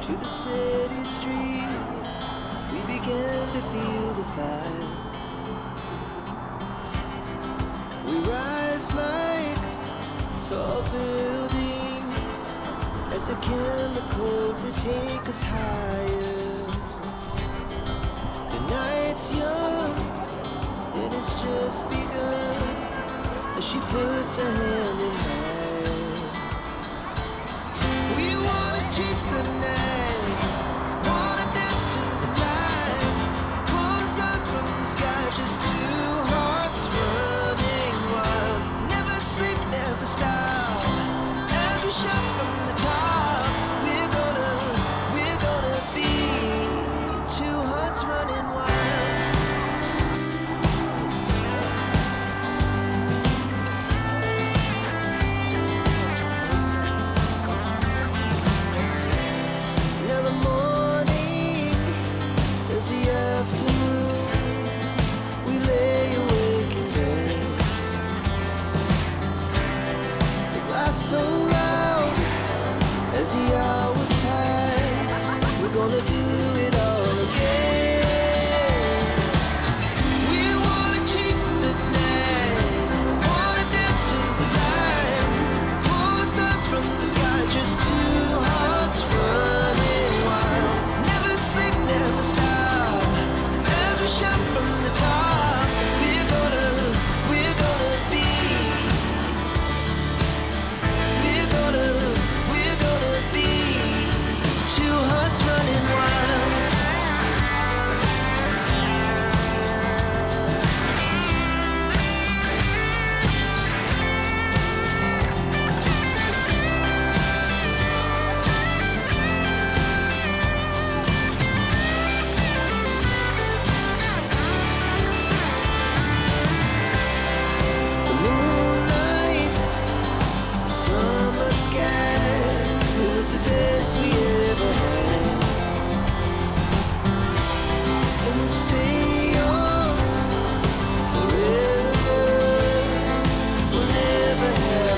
to the city streets, we began to feel the fire. We rise like tall buildings as the chemicals that take us higher. The night's young, it has just begun as she puts her hand in mine. We wanna chase the night, wanna dance to the light, pull stars from the sky, just two hearts running wild. Never sleep, never stop, as we shout from the top. We're gonna be two hearts running wild. Now the morning is the afternoon. We lay awake in bed. The laughs so loud as the hours pass. We're gonna do